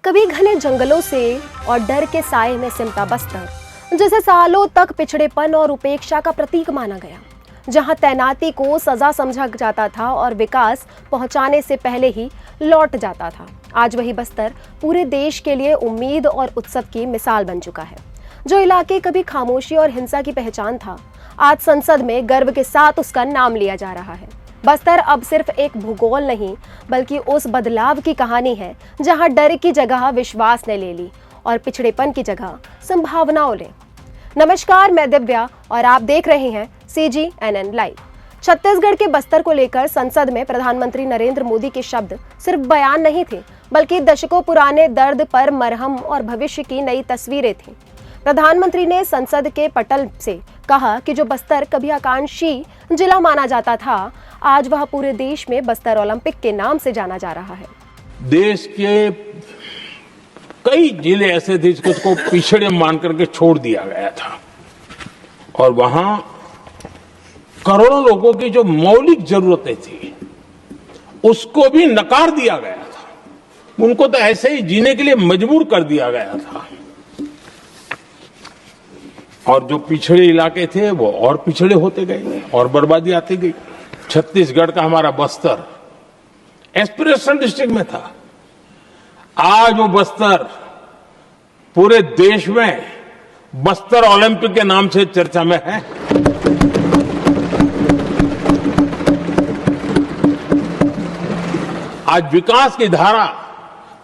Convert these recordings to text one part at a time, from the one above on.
कभी घने जंगलों से और डर के साए में सिमटा बस्तर, जिसे सालों तक पिछड़ेपन और उपेक्षा का प्रतीक माना गया, जहां तैनाती को सजा समझा जाता था और विकास पहुंचाने से पहले ही लौट जाता था। आज वही बस्तर पूरे देश के लिए उम्मीद और उत्सव की मिसाल बन चुका है। जो इलाके कभी खामोशी और हिंसा की पहचान था, आज संसद में गर्व के साथ उसका नाम लिया जा रहा है। बस्तर अब सिर्फ एक भूगोल नहीं, बल्कि उस बदलाव की कहानी है जहां डर की जगह विश्वास ने ले ली और पिछड़ेपन की जगह संभावनाओं ने। नमस्कार, मैं दिव्या और आप देख रहे हैं CGNN लाइव। छत्तीसगढ़ के बस्तर को लेकर संसद में प्रधानमंत्री नरेंद्र मोदी के शब्द सिर्फ बयान नहीं थे, बल्कि दशकों पुराने दर्द पर मरहम और भविष्य की नई तस्वीरें थीं। प्रधानमंत्री ने संसद के पटल से कहा कि जो बस्तर कभी आकांक्षी जिला माना जाता था, आज वह पूरे देश में बस्तर ओलंपिक के नाम से जाना जा रहा है। देश के कई जिले ऐसे थे जिसको पिछड़े मान करके छोड़ दिया गया था और वहां करोड़ों लोगों की जो मौलिक जरूरतें थी उसको भी नकार दिया गया था। उनको तो ऐसे ही जीने के लिए मजबूर कर दिया गया था और जो पिछड़े इलाके थे वो और पिछड़े होते गए और बर्बादी आती गई। छत्तीसगढ़ का हमारा बस्तर एस्पिरेशनल डिस्ट्रिक्ट में था, आज वो बस्तर पूरे देश में बस्तर ओलंपिक के नाम से चर्चा में है। आज विकास की धारा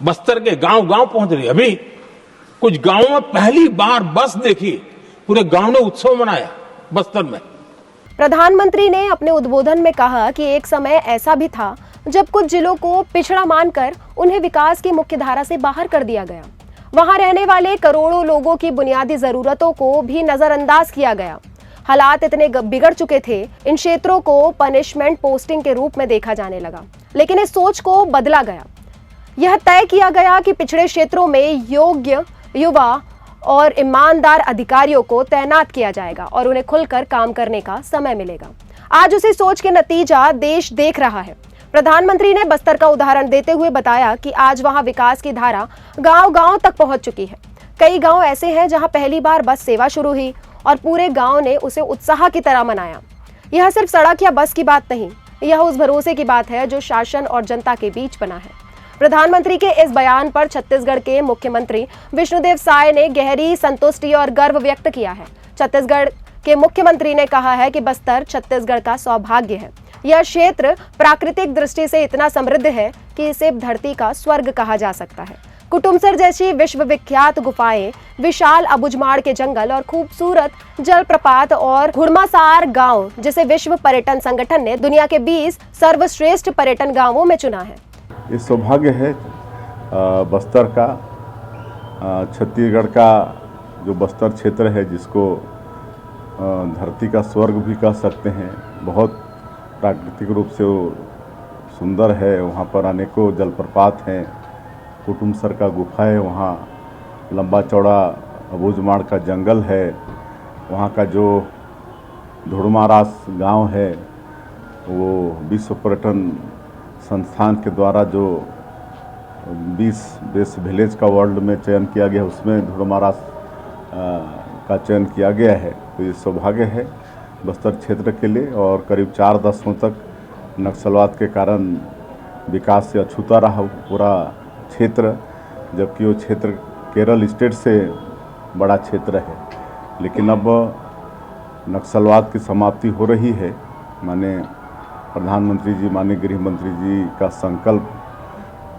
बस्तर के गांव-गांव पहुंच रही है। अभी कुछ गांवों में पहली बार बस देखी, पूरे गांव ने उत्सव मनाया बस्तर में। प्रधानमंत्री ने अपने उद्बोधन में कहा कि एक समय ऐसा भी था जब कुछ जिलों को पिछड़ा मानकर उन्हें विकास की मुख्य धारा से बाहर कर दिया गया। वहां रहने वाले करोड़ों लोगों की बुनियादी जरूरतों को भी नजरअंदाज किया गया। हालात इतने बिगड़ चुके थे, इन क्षेत्रों को पनिशमेंट पोस्टिंग के रूप में देखा जाने लगा। लेकिन इस सोच को बदला गया। यह तय किया गया कि पिछड़े क्षेत्रों में योग्य युवा और ईमानदार अधिकारियों को तैनात किया जाएगा और उन्हें खुलकर काम करने का समय मिलेगा। आज उसी सोच के नतीजा देश देख रहा है। प्रधानमंत्री ने बस्तर का उदाहरण देते हुए बताया कि आज वहां विकास की धारा गांव-गांव तक पहुंच चुकी है। कई गांव ऐसे हैं जहां पहली बार बस सेवा शुरू हुई और पूरे गांव ने उसे उत्साह की तरह मनाया। यह सिर्फ सड़क या बस की बात नहीं, यह उस भरोसे की बात है जो शासन और जनता के बीच बना है। प्रधानमंत्री के इस बयान पर छत्तीसगढ़ के मुख्यमंत्री विष्णुदेव साय ने गहरी संतुष्टि और गर्व व्यक्त किया है। छत्तीसगढ़ के मुख्यमंत्री ने कहा है कि बस्तर छत्तीसगढ़ का सौभाग्य है। यह क्षेत्र प्राकृतिक दृष्टि से इतना समृद्ध है कि इसे धरती का स्वर्ग कहा जा सकता है। कुटुमसर जैसी विश्वविख्यात गुफाएं, विशाल अबुझमाड़ के जंगल और खूबसूरत जलप्रपात और घुड़मासार गांव, जिसे विश्व पर्यटन संगठन ने दुनिया के 20 सर्वश्रेष्ठ पर्यटन गांवों में चुना है। ये सौभाग्य है बस्तर का, छत्तीसगढ़ का जो बस्तर क्षेत्र है, जिसको धरती का स्वर्ग भी कह सकते हैं। बहुत प्राकृतिक रूप से वो सुंदर है। वहाँ पर अनेकों जलप्रपात हैं, कुटुमसर का गुफा है, वहाँ लंबा चौड़ा अबुझमाड़ का जंगल है, वहाँ का जो धुड़मारास गांव है वो विश्व पर्यटन संस्थान के द्वारा जो 20 बेस्ट विलेज का वर्ल्ड में चयन किया गया, उसमें धुड़मारास का चयन किया गया है। तो ये सौभाग्य है बस्तर क्षेत्र के लिए। और करीब 4 दशकों तक नक्सलवाद के कारण विकास से अछूता रहा पूरा क्षेत्र, जबकि वो क्षेत्र केरल स्टेट से बड़ा क्षेत्र है। लेकिन अब नक्सलवाद की समाप्ति हो रही है। माने प्रधानमंत्री जी, माननीय गृह मंत्री जी का संकल्प,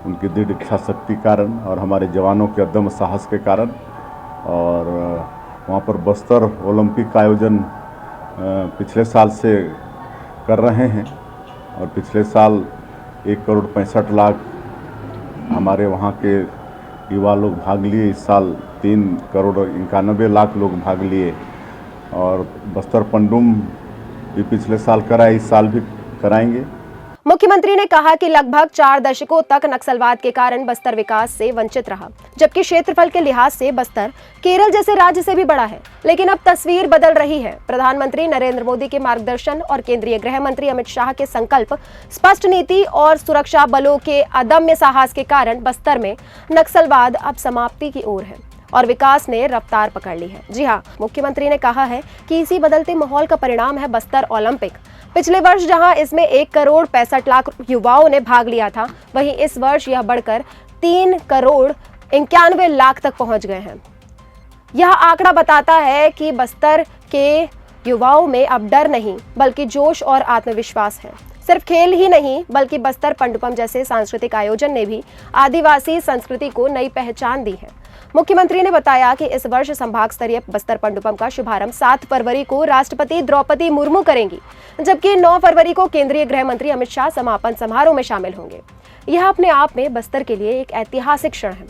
उनकी दृढ़ इच्छा शक्ति कारण और हमारे जवानों के अदम्य साहस के कारण, और वहाँ पर बस्तर ओलंपिक का आयोजन पिछले साल से कर रहे हैं। और पिछले साल 1,65,00,000 हमारे वहाँ के युवा लोग भाग लिए। इस साल 3,91,00,000 लोग भाग लिए। और बस्तर पंडुम भी पिछले साल कराए, इस साल भी कराएंगे। मुख्यमंत्री ने कहा कि लगभग 4 दशकों तक नक्सलवाद के कारण बस्तर विकास से वंचित रहा, जबकि क्षेत्रफल के लिहाज से बस्तर केरल जैसे राज्य से भी बड़ा है। लेकिन अब तस्वीर बदल रही है। प्रधानमंत्री नरेंद्र मोदी के मार्गदर्शन और केंद्रीय गृह मंत्री अमित शाह के संकल्प, स्पष्ट नीति और सुरक्षा बलों के अदम्य साहस के कारण बस्तर में नक्सलवाद अब समाप्ति की ओर है और विकास ने रफ्तार पकड़ ली है। जी हाँ, मुख्यमंत्री ने कहा है कि इसी बदलते माहौल का परिणाम है बस्तर ओलंपिक। पिछले वर्ष जहां इसमें 1 करोड़ 65 लाख युवाओं ने भाग लिया था, वहीं इस वर्ष यह बढ़कर 3 करोड़ 91 लाख तक पहुंच गए हैं। यह आंकड़ा बताता है कि बस्तर के युवाओं में अब डर नहीं बल्कि जोश और आत्मविश्वास है। सिर्फ खेल ही नहीं बल्कि बस्तर पंडुपम जैसे सांस्कृतिक आयोजन ने भी आदिवासी संस्कृति को नई पहचान दी है। मुख्यमंत्री ने बताया कि इस वर्ष संभाग स्तरीय बस्तर पंडुपम का शुभारंभ 7 फरवरी को राष्ट्रपति द्रौपदी मुर्मू करेंगी, जबकि 9 फरवरी को केंद्रीय गृह मंत्री अमित शाह समापन समारोह में शामिल होंगे। यह अपने आप में बस्तर के लिए एक ऐतिहासिक क्षण है।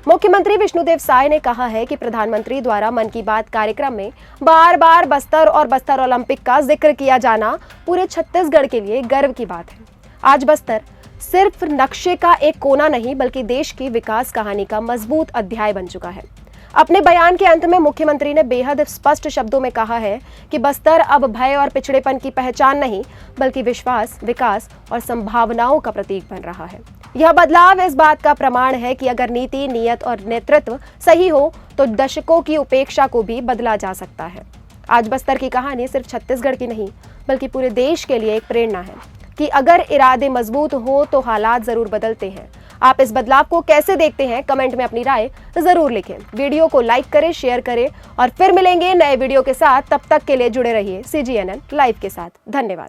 मुख्यमंत्री विष्णुदेव साय ने कहा है कि प्रधानमंत्री द्वारा मन की बात कार्यक्रम में बार बार बस्तर और बस्तर ओलंपिक का जिक्र किया जाना पूरे छत्तीसगढ़ के लिए गर्व की बात है। आज बस्तर सिर्फ नक्शे का एक कोना नहीं बल्कि देश की विकास कहानी का मजबूत अध्याय बन चुका है। अपने बयान के अंत में मुख्यमंत्री ने बेहद स्पष्ट शब्दों में कहा है कि बस्तर अब भय और पिछड़ेपन की पहचान नहीं बल्कि विश्वास, विकास और संभावनाओं का प्रतीक बन रहा है। यह बदलाव इस बात का प्रमाण है कि अगर नीति, नियत और नेतृत्व सही हो तो दशकों की उपेक्षा को भी बदला जा सकता है। आज बस्तर की कहानी सिर्फ छत्तीसगढ़ की नहीं बल्कि पूरे देश के लिए एक प्रेरणा है कि अगर इरादे मजबूत हो तो हालात जरूर बदलते हैं। आप इस बदलाव को कैसे देखते हैं? कमेंट में अपनी राय जरूर लिखें। वीडियो को लाइक करें, शेयर करें और फिर मिलेंगे नए वीडियो के साथ। तब तक के लिए जुड़े रहिए CGNN लाइव के साथ। धन्यवाद।